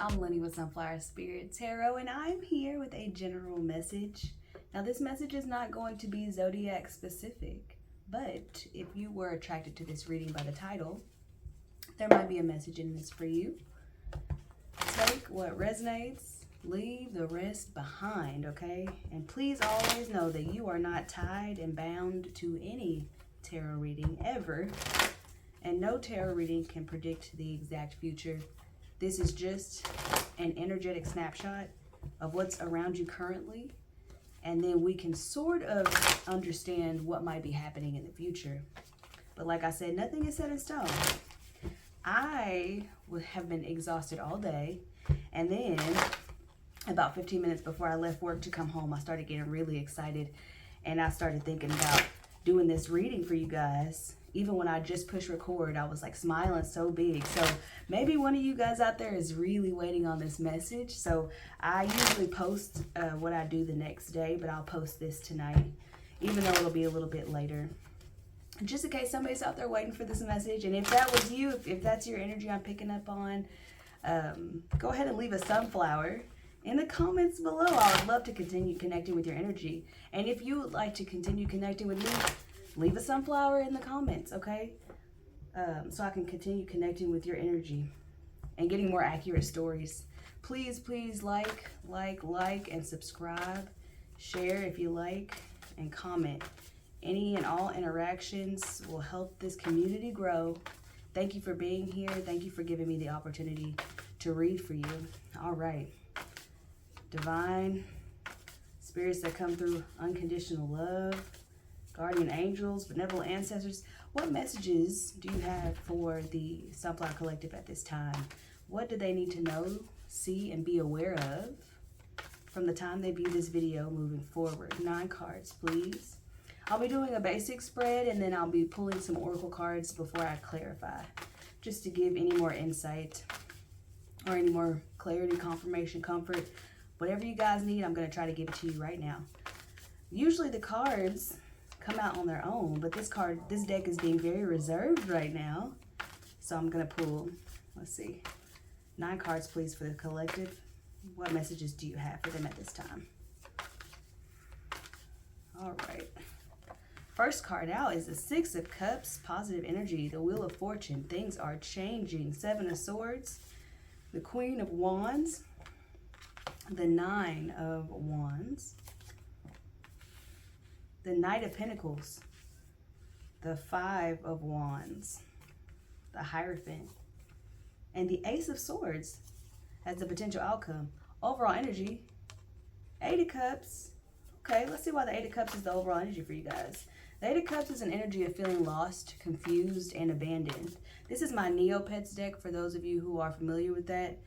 I'm Lynnie with Sunflower Spirit Tarot, and I'm here with a general message. Now, this message is not going to be zodiac specific, but if you were attracted to this reading by the title, there might be a message in this for you. Take what resonates, leave the rest behind, okay? And please always know that you are not tied and bound to any tarot reading ever, and no tarot reading can predict the exact future. This is just an energetic snapshot of what's around you currently, and then we can sort of understand what might be happening in the future. But like I said, nothing is set in stone. I have been exhausted all day, and then about 15 minutes before I left work to come home, I started getting really excited, and I started thinking about doing this reading for you guys. Even when I just pushed record, I was like smiling so big. So maybe one of you guys out there is really waiting on this message. So I usually post what I do the next day, but I'll post this tonight, even though it'll be a little bit later, just in case somebody's out there waiting for this message. And if that was you, if that's your energy I'm picking up on, go ahead and leave a sunflower in the comments below. I would love to continue connecting with your energy. And if you would like to continue connecting with me, leave a sunflower in the comments, okay? So I can continue connecting with your energy and getting more accurate stories. Please like, and subscribe. Share if you like, and comment. Any and all interactions will help this community grow. Thank you for being here. Thank you for giving me the opportunity to read for you. All right. Divine spirits that come through unconditional love, guardian angels, benevolent ancestors, what messages do you have for the Sunflower Collective at this time? What do they need to know, see, and be aware of from the time they view this video moving forward? 9 cards, please. I'll be doing a basic spread, and then I'll be pulling some oracle cards before I clarify, just to give any more insight or any more clarity, confirmation, comfort. Whatever you guys need, I'm going to try to give it to you right now. Usually the cards come out on their own, but this deck is being very reserved right now. So I'm going to pull, let's see, 9 cards, please, for the collective. What messages do you have for them at this time? All right. First card out is the 6 of Cups, positive energy, the Wheel of Fortune. Things are changing. 7 of Swords, the Queen of Wands, the 9 of Wands, the Knight of Pentacles, the 5 of Wands, the Hierophant, and the Ace of Swords as the potential outcome. Overall energy, 8 of Cups. Okay, let's see why the 8 of Cups is the overall energy for you guys. The 8 of Cups is an energy of feeling lost, confused, and abandoned. This is my Neopets deck for those of you who are familiar with that.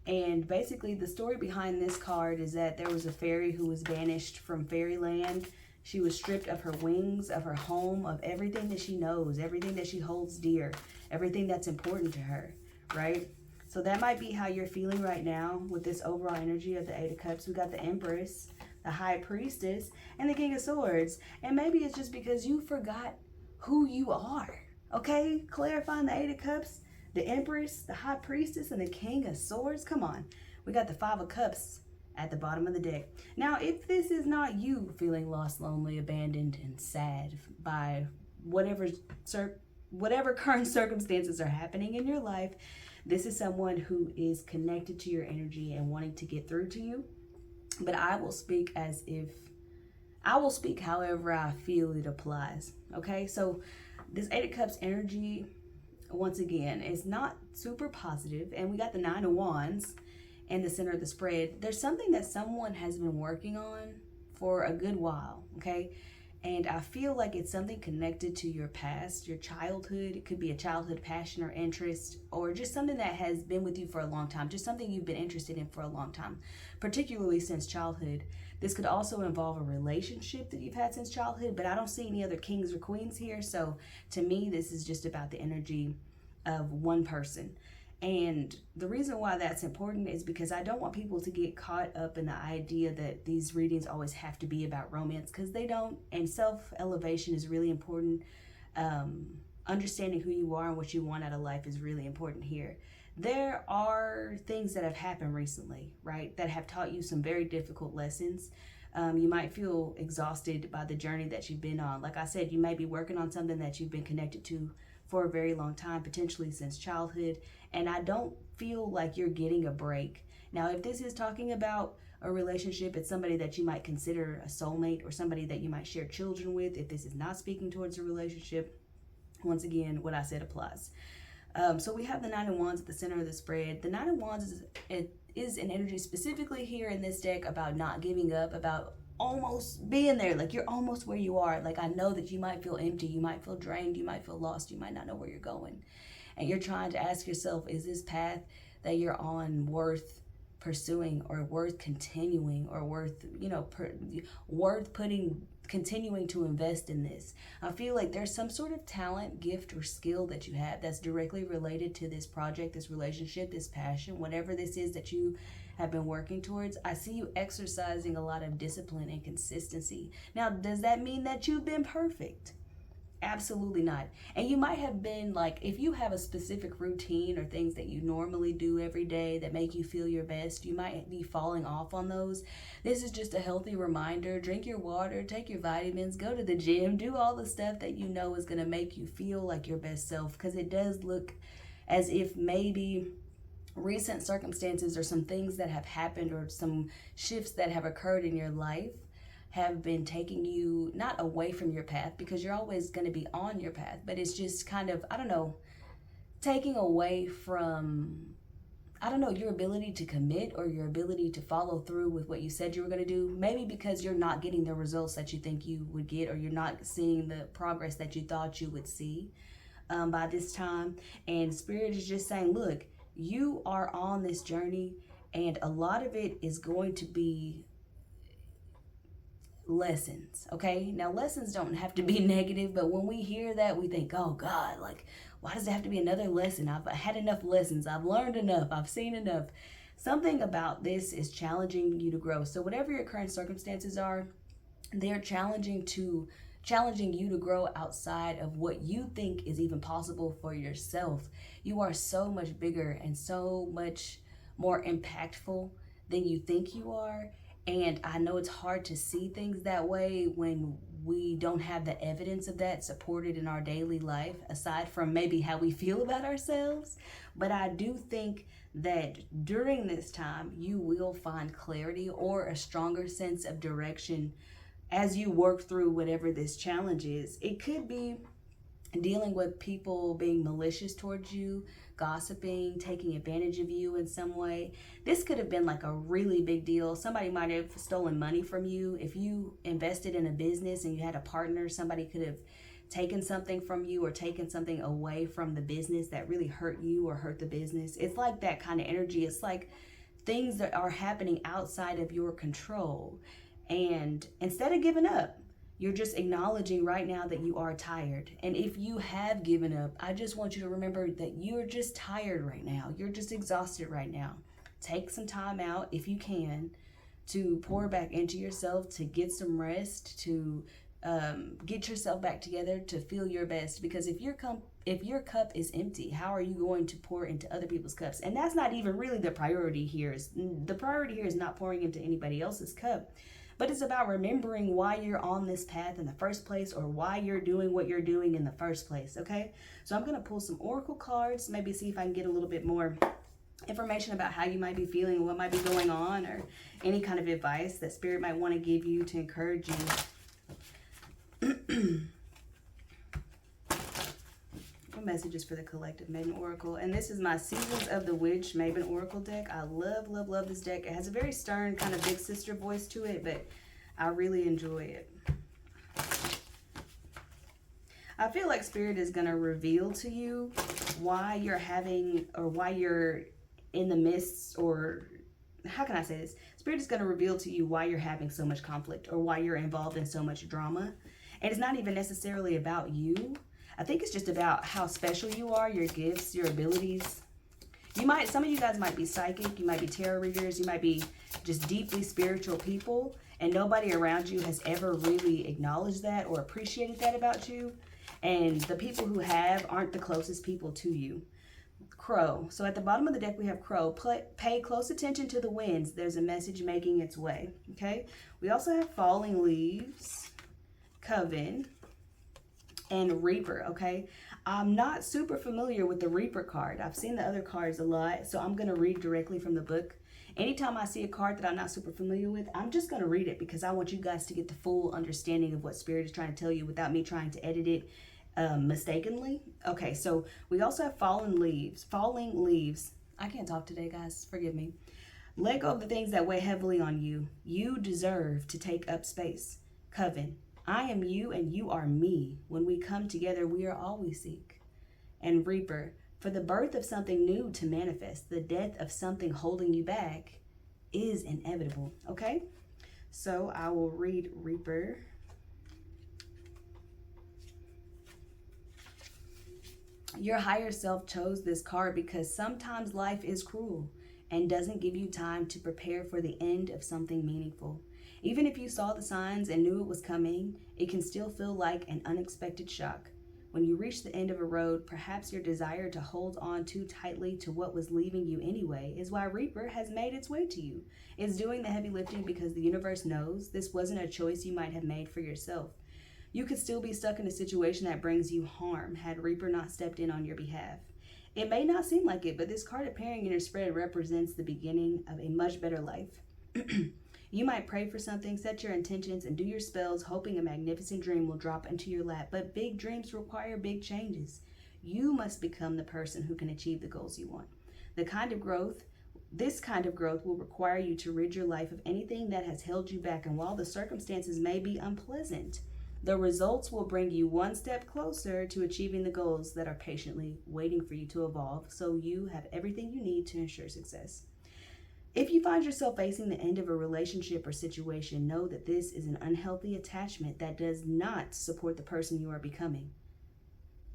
And basically the story behind this card is that there was a fairy who was banished from fairyland. She was stripped of her wings, of her home, of everything that she knows, everything that she holds dear, everything that's important to her, right? So that might be how you're feeling right now with this overall energy of the 8 of Cups. We got the Empress, the High Priestess, and the King of Swords. And maybe it's just because you forgot who you are, okay? Clarifying the 8 of Cups, the Empress, the High Priestess, and the King of Swords. Come on. We got the 5 of Cups at the bottom of the deck. Now, if this is not you feeling lost, lonely, abandoned, and sad by whatever current circumstances are happening in your life, this is someone who is connected to your energy and wanting to get through to you. But I will speak however I feel it applies. Okay, so this 8 of Cups energy, once again, is not super positive, and we got the 9 of Wands in the center of the spread. There's something that someone has been working on for a good while, okay? And I feel like it's something connected to your past, your childhood. It could be a childhood passion or interest, or just something that has been with you for a long time, just something you've been interested in for a long time, particularly since childhood. This could also involve a relationship that you've had since childhood, but I don't see any other kings or queens here. So to me, this is just about the energy of one person. And the reason why that's important is because I don't want people to get caught up in the idea that these readings always have to be about romance, because they don't. And self-elevation is really important. Understanding who you are and what you want out of life is really important here. there are things that have happened recently, right, that have taught you some very difficult lessons. You might feel exhausted by the journey that you've been on. Like I said, you might be working on something that you've been connected to for a very long time, potentially since childhood, and I don't feel like you're getting a break. Now, if this is talking about a relationship, it's somebody that you might consider a soulmate or somebody that you might share children with. If this is not speaking towards a relationship, once again, what I said applies. So we have the Nine of Wands at the center of the spread. The Nine of Wands is an energy specifically here in this deck about not giving up, about almost being there. Like, you're almost where you are. Like, I know that you might feel empty, you might feel drained, you might feel lost, you might not know where you're going. And you're trying to ask yourself, is this path that you're on worth pursuing, or worth continuing, or worth, worth continuing to invest in this? I feel like there's some sort of talent, gift, or skill that you have that's directly related to this project, this relationship, this passion, whatever this is that you have been working towards. I see you exercising a lot of discipline and consistency. Now, does that mean that you've been perfect? Absolutely not. And you might have been, like, if you have a specific routine or things that you normally do every day that make you feel your best, you might be falling off on those. This is just a healthy reminder. Drink your water, take your vitamins, go to the gym, do all the stuff that you know is going to make you feel like your best self, because it does look as if maybe recent circumstances or some things that have happened or some shifts that have occurred in your life have been taking you not away from your path, because you're always going to be on your path, but it's just kind of, taking away from, your ability to commit or your ability to follow through with what you said you were going to do. Maybe because you're not getting the results that you think you would get, or you're not seeing the progress that you thought you would see by this time. And Spirit is just saying, look, you are on this journey, and a lot of it is going to be lessons. Okay, now lessons don't have to be negative, but when we hear that, we think, oh God, like, why does it have to be another lesson? I've had enough lessons, I've learned enough, I've seen enough. Something about this is challenging you to grow. So whatever your current circumstances are, they're challenging you to grow outside of what you think is even possible for yourself. You are so much bigger and so much more impactful than you think you are. And I know it's hard to see things that way when we don't have the evidence of that supported in our daily life, aside from maybe how we feel about ourselves. But I do think that during this time, you will find clarity or a stronger sense of direction as you work through whatever this challenge is. It could be dealing with people being malicious towards you, gossiping, taking advantage of you in some way. This could have been like a really big deal. Somebody might have stolen money from you. If you invested in a business and you had a partner, somebody could have taken something from you or taken something away from the business that really hurt you or hurt the business. It's like that kind of energy. It's like things that are happening outside of your control. And instead of giving up, you're just acknowledging right now that you are tired. And if you have given up, I just want you to remember that you're just tired right now. You're just exhausted right now. Take some time out, if you can, to pour back into yourself, to get some rest, to get yourself back together, to feel your best. Because if your cup is empty, how are you going to pour into other people's cups? And that's not even really the priority here. The priority here is not pouring into anybody else's cup. But it's about remembering why you're on this path in the first place, or why you're doing what you're doing in the first place, okay? So I'm going to pull some oracle cards, maybe see if I can get a little bit more information about how you might be feeling, what might be going on, or any kind of advice that Spirit might want to give you to encourage you. Messages for the collective Maiden Oracle. And this is my Seasons of the Witch Maiden Oracle deck. I love, love, love this deck. It has a very stern kind of big sister voice to it, but I really enjoy it. I feel like Spirit is going to reveal to you why you're having, or why you're in the midst, or how can I say this? Spirit is going to reveal to you why you're having so much conflict, or why you're involved in so much drama. And it's not even necessarily about you. I think it's just about how special you are, your gifts, your abilities. Some of you guys might be psychic, you might be tarot readers, you might be just deeply spiritual people, and nobody around you has ever really acknowledged that or appreciated that about you. And the people who have aren't the closest people to you. Crow. So at the bottom of the deck, we have Crow. Pay close attention to the winds. There's a message making its way. Okay. We also have Falling Leaves, Coven, and Reaper. Okay. I'm not super familiar with the Reaper card. I've seen the other cards a lot, so I'm going to read directly from the book. Anytime I see a card that I'm not super familiar with, I'm just going to read it because I want you guys to get the full understanding of what Spirit is trying to tell you without me trying to edit it mistakenly. Okay, so we also have Falling Leaves. Falling Leaves. I can't talk today, guys. Forgive me. Let go of the things that weigh heavily on you. You deserve to take up space. Coven. I am you and you are me. When we come together, we are all we seek. And Reaper. For the birth of something new to manifest, the death of something holding you back is inevitable. Okay? So I will read Reaper. Your higher self chose this card because sometimes life is cruel and doesn't give you time to prepare for the end of something meaningful. Even if you saw the signs and knew it was coming, it can still feel like an unexpected shock. When you reach the end of a road, perhaps your desire to hold on too tightly to what was leaving you anyway is why Reaper has made its way to you. It's doing the heavy lifting because the universe knows this wasn't a choice you might have made for yourself. You could still be stuck in a situation that brings you harm had Reaper not stepped in on your behalf. It may not seem like it, but this card appearing in your spread represents the beginning of a much better life. You might pray for something, set your intentions, and do your spells, hoping a magnificent dream will drop into your lap. But big dreams require big changes. You must become the person who can achieve the goals you want. This kind of growth will require you to rid your life of anything that has held you back. And while the circumstances may be unpleasant, the results will bring you one step closer to achieving the goals that are patiently waiting for you to evolve, so you have everything you need to ensure success. If you find yourself facing the end of a relationship or situation, know that this is an unhealthy attachment that does not support the person you are becoming.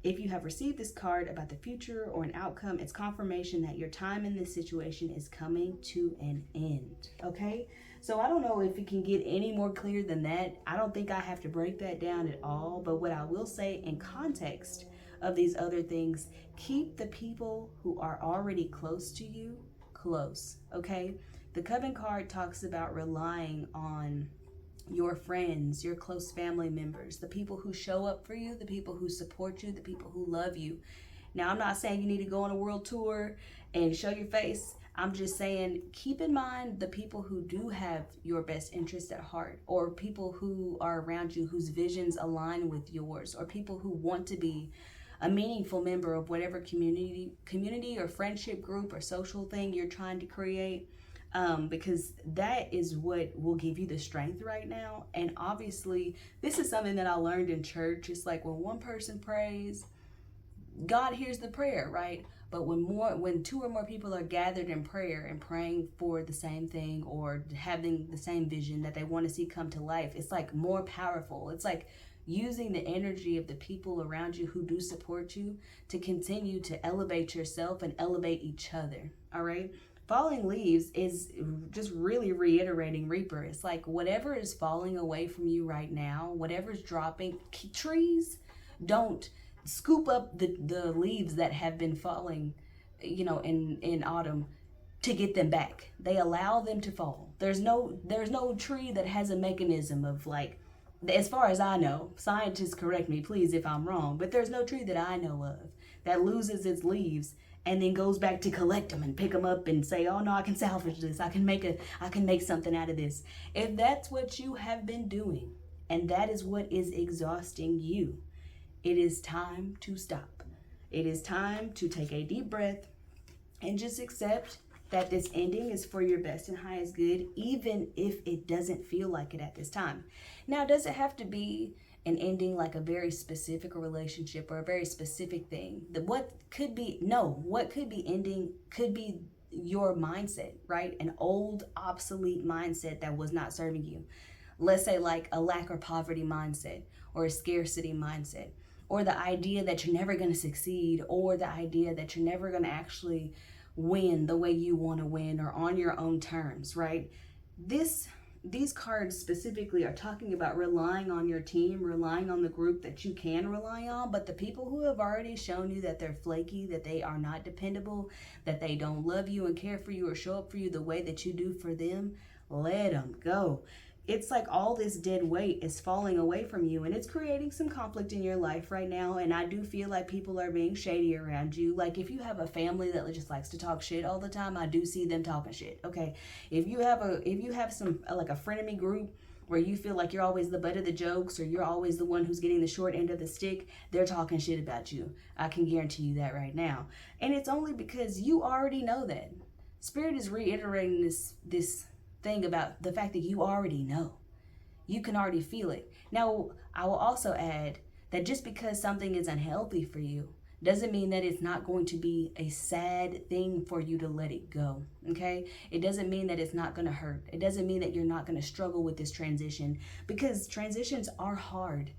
If you have received this card about the future or an outcome, it's confirmation that your time in this situation is coming to an end. Okay? So I don't know if it can get any more clear than that. I don't think I have to break that down at all. But what I will say in context of these other things, keep the people who are already close to you close. Okay? The Coven card talks about relying on your friends, your close family members, the people who show up for you, the people who support you, the people who love you. Now, I'm not saying you need to go on a world tour and show your face. I'm just saying keep in mind the people who do have your best interest at heart, or people who are around you whose visions align with yours, or people who want to be a meaningful member of whatever community or friendship group or social thing you're trying to create. Because that is what will give you the strength right now. And obviously, this is something that I learned in church. It's like when one person prays, God hears the prayer, right? But when two or more people are gathered in prayer and praying for the same thing or having the same vision that they want to see come to life, it's like more powerful. It's like using the energy of the people around you who do support you to continue to elevate yourself and elevate each other. All right? Falling Leaves is just really reiterating Reaper. It's like whatever is falling away from you right now, whatever's dropping, trees don't scoop up the leaves that have been falling, in autumn to get them back. They allow them to fall. There's no tree that has a mechanism of, like, as far as I know, scientists correct me please if I'm wrong, but there's no tree that I know of that loses its leaves and then goes back to collect them and pick them up and say, oh no, I can salvage this. I can make something out of this. If that's what you have been doing and that is what is exhausting you, it is time to stop. It is time to take a deep breath and just accept that this ending is for your best and highest good, even if it doesn't feel like it at this time. Now, does it have to be an ending like a very specific relationship or a very specific thing? What could be ending could be your mindset, right? An old, obsolete mindset that was not serving you. Let's say like a lack or poverty mindset or a scarcity mindset, or the idea that you're never going to succeed, or the idea that you're never going to actually win the way you want to win or on your own terms, right? This these cards specifically are talking about relying on your team, relying on the group that you can rely on. But the people who have already shown you that they're flaky, that they are not dependable, that they don't love you and care for you or show up for you the way that you do for them, let them go. It's like all this dead weight is falling away from you, and it's creating some conflict in your life right now. And I do feel like people are being shady around you. Like if you have a family that just likes to talk shit all the time, I do see them talking shit. Okay, if you have some like a frenemy group where you feel like you're always the butt of the jokes, or you're always the one who's getting the short end of the stick, they're talking shit about you. I can guarantee you that right now. And it's only because you already know that. Spirit is reiterating this thing about the fact that you already know. You can already feel it. Now, I will also add that just because something is unhealthy for you doesn't mean that it's not going to be a sad thing for you to let it go, okay? It doesn't mean that it's not going to hurt. It doesn't mean that you're not going to struggle with this transition, because transitions are hard.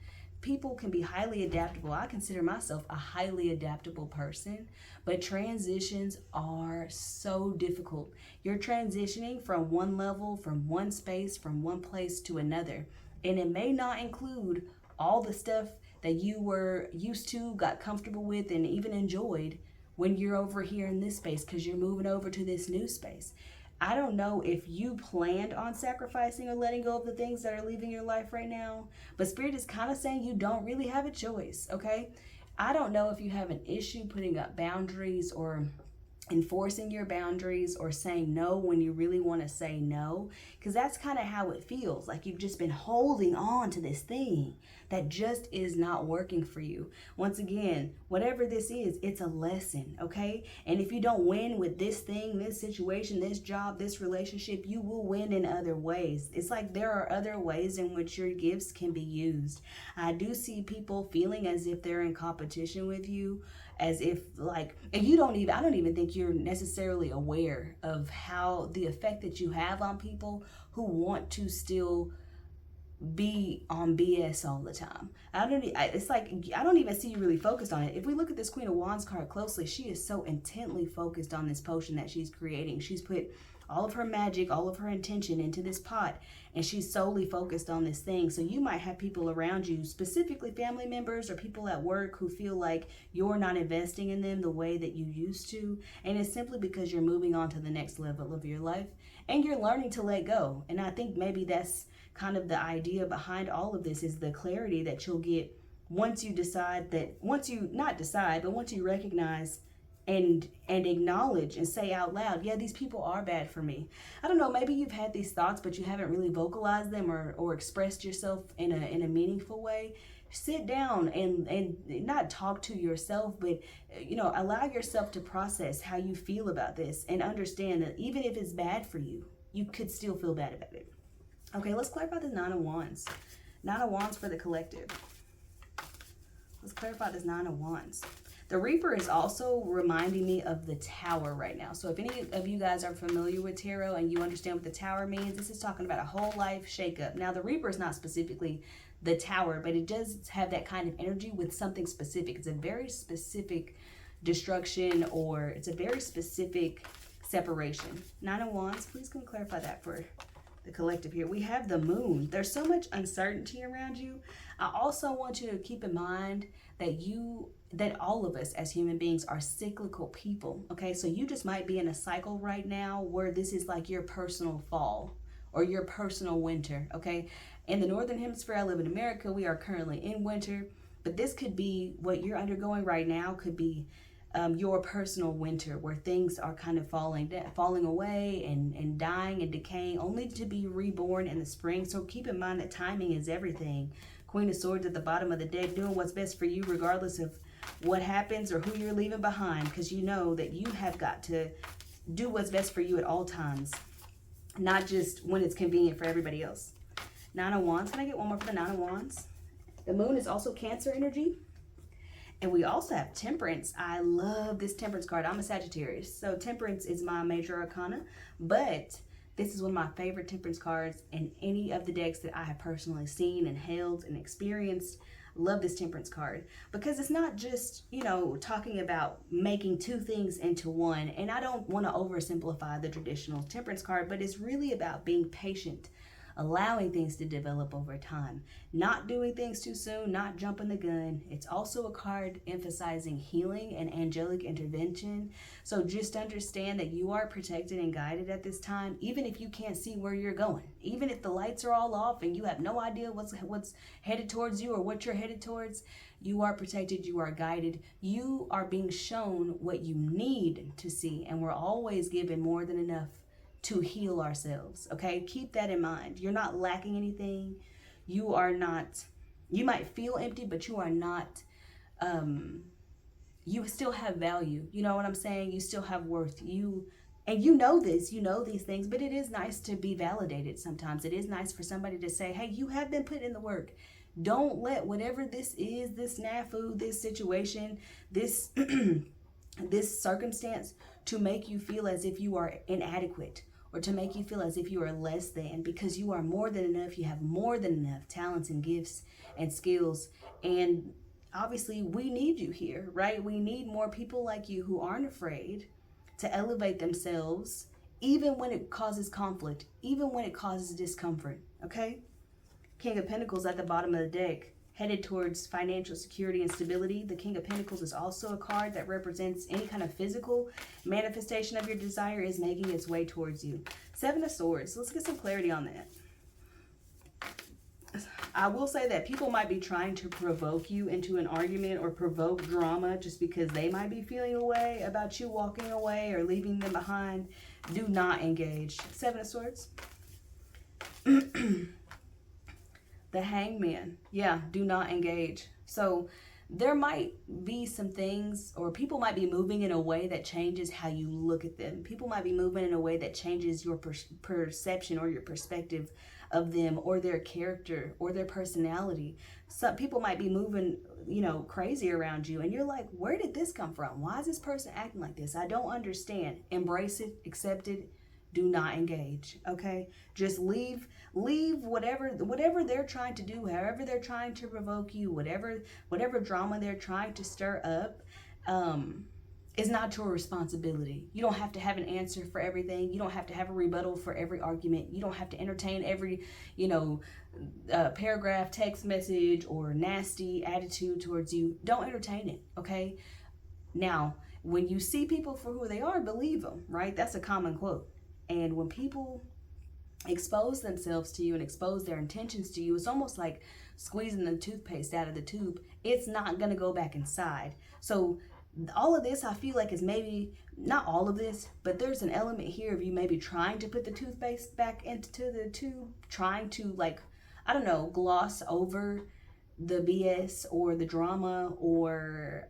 People can be highly adaptable. I consider myself a highly adaptable person, but transitions are so difficult. You're transitioning from one level, from one space, from one place to another. And it may not include all the stuff that you were used to, got comfortable with, and even enjoyed when you're over here in this space, because you're moving over to this new space. I don't know if you planned on sacrificing or letting go of the things that are leaving your life right now, but Spirit is kind of saying you don't really have a choice, okay? I don't know if you have an issue putting up boundaries or enforcing your boundaries or saying no when you really want to say no, because that's kind of how it feels. Like you've just been holding on to this thing that just is not working for you. Once again, whatever this is, it's a lesson, okay? And if you don't win with this thing, this situation, this job, this relationship, you will win in other ways. It's like there are other ways in which your gifts can be used. I do see people feeling as if they're in competition with you, as if like, and I don't even think you're necessarily aware of how the effect that you have on people who want to still be on BS all the time. It's like I don't even see you really focused on it. If we look at this Queen of Wands card closely, she is so intently focused on this potion that she's creating. She's put all of her magic, all of her intention into this pot, and she's solely focused on this thing. So you might have people around you, specifically family members or people at work, who feel like you're not investing in them the way that you used to, and it's simply because you're moving on to the next level of your life and you're learning to let go. And I think maybe that's kind of the idea behind all of this, is the clarity that you'll get once you recognize and acknowledge and say out loud, yeah, these people are bad for me. I don't know, maybe you've had these thoughts but you haven't really vocalized them or expressed yourself in a meaningful way. Sit down and not talk to yourself, but allow yourself to process how you feel about this, and understand that even if it's bad for you, you could still feel bad about it. Okay, let's clarify this Nine of Wands. Nine of Wands for the collective. Let's clarify this Nine of Wands. The Reaper is also reminding me of the Tower right now. So if any of you guys are familiar with tarot and you understand what the Tower means, this is talking about a whole life shakeup. Now, the Reaper is not specifically the Tower, but it does have that kind of energy with something specific. It's a very specific destruction, or it's a very specific separation. Nine of Wands, please come clarify that for the collective here. We have the Moon. There's so much uncertainty around you. I also want you to keep in mind that all of us as human beings are cyclical people, okay? So you just might be in a cycle right now where this is like your personal fall or your personal winter, okay? In the Northern Hemisphere, I live in America, we are currently in winter, but this could be what you're undergoing right now, could be your personal winter, where things are kind of falling away and dying and decaying, only to be reborn in the spring. So keep in mind that timing is everything. Queen of Swords at the bottom of the deck, doing what's best for you regardless of what happens or who you're leaving behind, because you know that you have got to do what's best for you at all times, not just when it's convenient for everybody else. Nine of Wands. Can I get one more for the Nine of Wands? The Moon is also Cancer energy. And we also have Temperance. I love this Temperance card. I'm a Sagittarius, so Temperance is my major arcana, but this is one of my favorite Temperance cards in any of the decks that I have personally seen and held and experienced. Love this Temperance card because it's not just, talking about making two things into one. And I don't want to oversimplify the traditional Temperance card, but it's really about being patient, allowing things to develop over time, not doing things too soon, not jumping the gun. It's also a card emphasizing healing and angelic intervention. So just understand that you are protected and guided at this time, even if you can't see where you're going, even if the lights are all off and you have no idea what's headed towards you or what you're headed towards. You are protected, you are guided, you are being shown what you need to see, and we're always given more than enough to heal ourselves, okay? Keep that in mind. You're not lacking anything. You are not, you might feel empty, but you are not, you still have value. You know what I'm saying? You still have worth. And you know this, you know these things, but it is nice to be validated sometimes. It is nice for somebody to say, hey, you have been put in the work. Don't let whatever this is, this snafu, this situation, this this circumstance, to make you feel as if you are inadequate or to make you feel as if you are less than, because you are more than enough. You have more than enough talents and gifts and skills. And obviously we need you here, right? We need more people like you who aren't afraid to elevate themselves, even when it causes conflict, even when it causes discomfort, okay? King of Pentacles at the bottom of the deck, headed towards financial security and stability. The King of Pentacles is also a card that represents any kind of physical manifestation of your desire is making its way towards you. Seven of Swords. Let's get some clarity on that. I will say that people might be trying to provoke you into an argument or provoke drama just because they might be feeling a way about you walking away or leaving them behind. Do not engage. Seven of Swords. The Hangman. Yeah, do not engage. So there might be some things, or people might be moving in a way that changes how you look at them. People might be moving in a way that changes your perception or your perspective of them or their character or their personality. Some people might be moving, you know, crazy around you, and you're like, where did this come from? Why is this person acting like this? I don't understand. Embrace it, accept it. Do not engage, okay? Just leave whatever they're trying to do, however they're trying to provoke you, whatever drama they're trying to stir up, is not your responsibility. You don't have to have an answer for everything. You don't have to have a rebuttal for every argument. You don't have to entertain every, paragraph, text message, or nasty attitude towards you. Don't entertain it, okay? Now, when you see people for who they are, believe them, right? That's a common quote. And when people expose themselves to you and expose their intentions to you, it's almost like squeezing the toothpaste out of the tube. It's not going to go back inside. So all of this, I feel like, is maybe not all of this, but there's an element here of you maybe trying to put the toothpaste back into the tube, trying to, like, I don't know, gloss over the BS or the drama or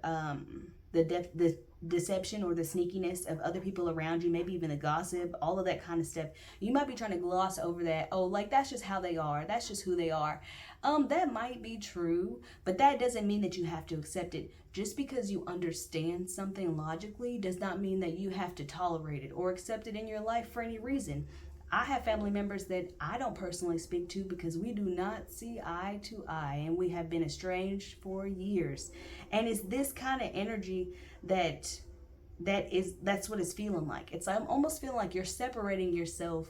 the deception or the sneakiness of other people around you, maybe even the gossip, all of that kind of stuff. You might be trying to gloss over that. Oh, like, that's just how they are. That's just who they are. That might be true, but that doesn't mean that you have to accept it. Just because you understand something logically does not mean that you have to tolerate it or accept it in your life for any reason. I have family members that I don't personally speak to because we do not see eye to eye, and we have been estranged for years. And it's this kind of energy that's what it's feeling like. I'm almost feeling like you're separating yourself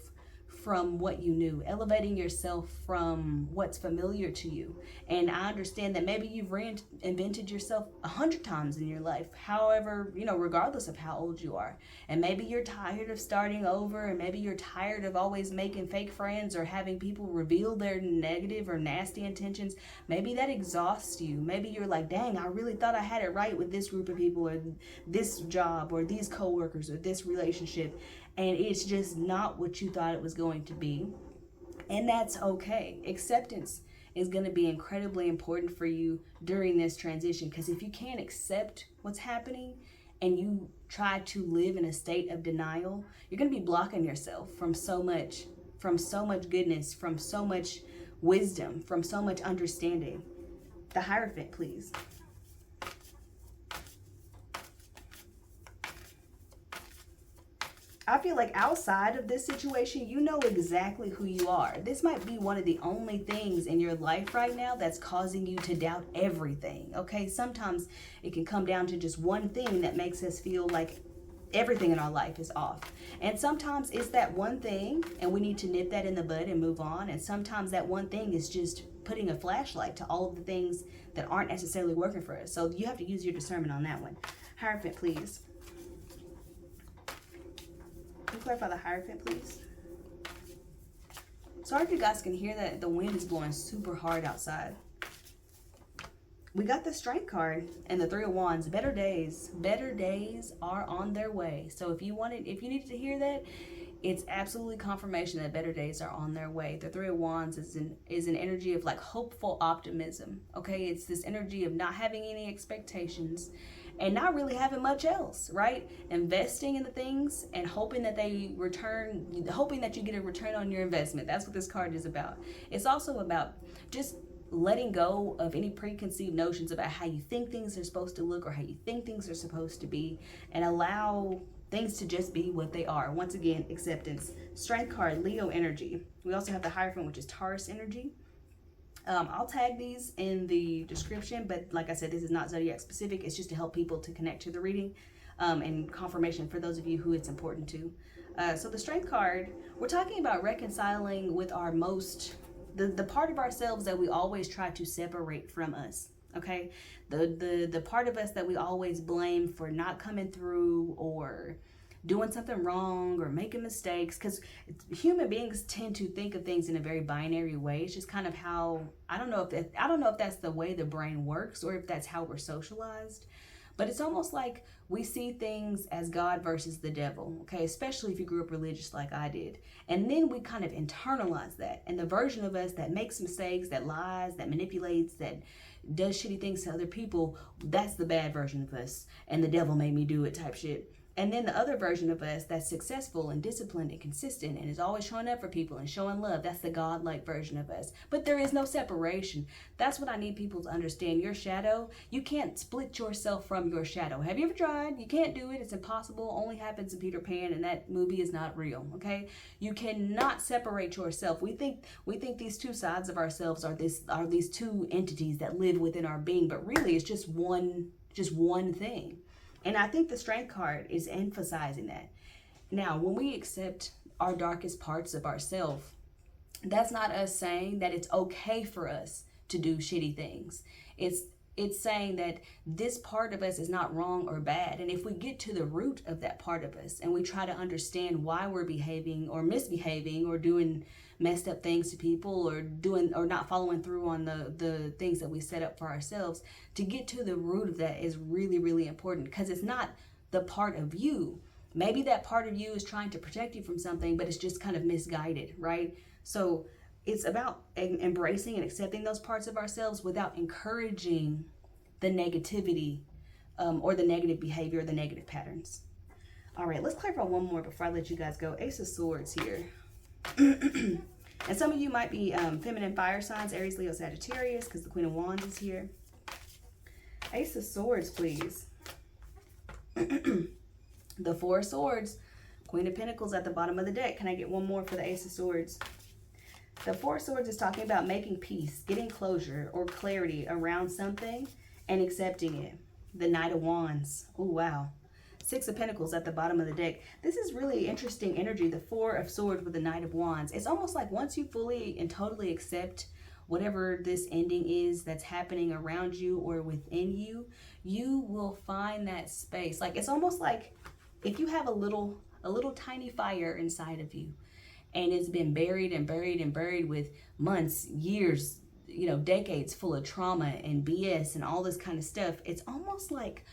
from what you knew, elevating yourself from what's familiar to you. And I understand that maybe you've reinvented yourself 100 times in your life, however, regardless of how old you are. And maybe you're tired of starting over, and maybe you're tired of always making fake friends or having people reveal their negative or nasty intentions. Maybe that exhausts you. Maybe you're like, dang, I really thought I had it right with this group of people or this job or these coworkers or this relationship, and it's just not what you thought it was going to be. And that's okay. Acceptance is going to be incredibly important for you during this transition, because if you can't accept what's happening and you try to live in a state of denial, you're going to be blocking yourself from so much goodness, from so much wisdom, from so much understanding. The Hierophant, please. I feel like outside of this situation, you know exactly who you are. This might be one of the only things in your life right now that's causing you to doubt everything, okay? Sometimes it can come down to just one thing that makes us feel like everything in our life is off. And sometimes it's that one thing and we need to nip that in the bud and move on. And sometimes that one thing is just putting a flashlight to all of the things that aren't necessarily working for us. So you have to use your discernment on that one. Hierophant, please. Can you clarify the Hierophant, please? Sorry if you guys can hear that the wind is blowing super hard outside. We got the Strength card and the Three of Wands. Better days are on their way. So if you needed to hear that, it's absolutely confirmation that better days are on their way. The Three of Wands is an energy of like hopeful optimism. Okay, it's this energy of not having any expectations and not really having much else, right? Investing in the things and hoping that they return, hoping that you get a return on your investment. That's what this card is about. It's also about just letting go of any preconceived notions about how you think things are supposed to look or how you think things are supposed to be, and allow things to just be what they are. Once again, acceptance. Strength card, Leo energy. We also have the Hierophant, which is Taurus energy. I'll tag these in the description, but like I said, this is not zodiac specific. It's just to help people to connect to the reading, and confirmation for those of you who it's important to. So the Strength card, we're talking about reconciling with our the part of ourselves that we always try to separate from us. Okay, the part of us that we always blame for not coming through or doing something wrong or making mistakes, because human beings tend to think of things in a very binary way. It's just kind of how, I don't know if that's the way the brain works or if that's how we're socialized, but it's almost like we see things as God versus the devil, okay? Especially if you grew up religious like I did. And then we kind of internalize that. And the version of us that makes mistakes, that lies, that manipulates, that does shitty things to other people, that's the bad version of us. And the devil made me do it type shit. And then the other version of us that's successful and disciplined and consistent and is always showing up for people and showing love, that's the God-like version of us. But there is no separation. That's what I need people to understand. Your shadow, you can't split yourself from your shadow. Have you ever tried? You can't do it. It's impossible. Only happens in Peter Pan, and that movie is not real, okay? You cannot separate yourself. We think these two sides of ourselves are these two entities that live within our being, but really it's just one thing. And I think the Strength card is emphasizing that. Now, when we accept our darkest parts of ourselves, that's not us saying that it's okay for us to do shitty things. It's saying that this part of us is not wrong or bad. And if we get to the root of that part of us and we try to understand why we're behaving or misbehaving or doing messed up things to people or not following through on the things that we set up for ourselves, to get to the root of that is really, really important, because it's not the part of you. Maybe that part of you is trying to protect you from something, but it's just kind of misguided, right? So it's about embracing and accepting those parts of ourselves without encouraging the negativity or the negative behavior or the negative patterns. All right, let's clarify one more before I let you guys go. Ace of Swords here. And some of you might be feminine fire signs, Aries, Leo, Sagittarius, because the Queen of Wands is here. Ace of Swords, please. The Four of Swords, Queen of Pentacles at the bottom of the deck. Can I get one more for the Ace of Swords? The Four of Swords is talking about making peace, getting closure or clarity around something and accepting it. The Knight of Wands. Oh, wow. Six of Pentacles at the bottom of the deck. This is really interesting energy, the Four of Swords with the Knight of Wands. It's almost like once you fully and totally accept whatever this ending is that's happening around you or within you, you will find that space. Like, it's almost like if you have a little tiny fire inside of you, and it's been buried and buried and buried with months, years, decades full of trauma and BS and all this kind of stuff. It's almost like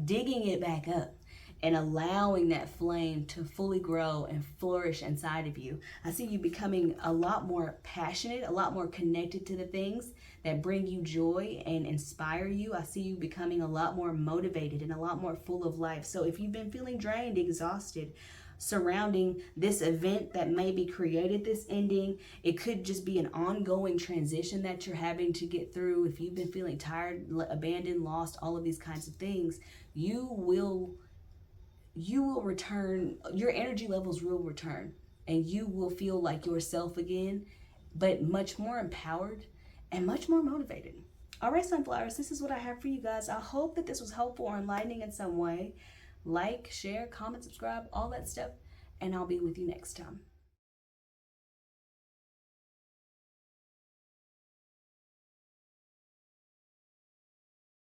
digging it back up and allowing that flame to fully grow and flourish inside of you. I see you becoming a lot more passionate, a lot more connected to the things that bring you joy and inspire you. I see you becoming a lot more motivated and a lot more full of life. So if you've been feeling drained, exhausted, surrounding this event that maybe created this ending, it could just be an ongoing transition that you're having to get through. If you've been feeling tired, abandoned, lost, all of these kinds of things, you will return, your energy levels will return, and you will feel like yourself again, but much more empowered and much more motivated. All right, sunflowers, this is what I have for you guys. I hope that this was helpful or enlightening in some way. Like, share, comment, subscribe, all that stuff, and I'll be with you next time.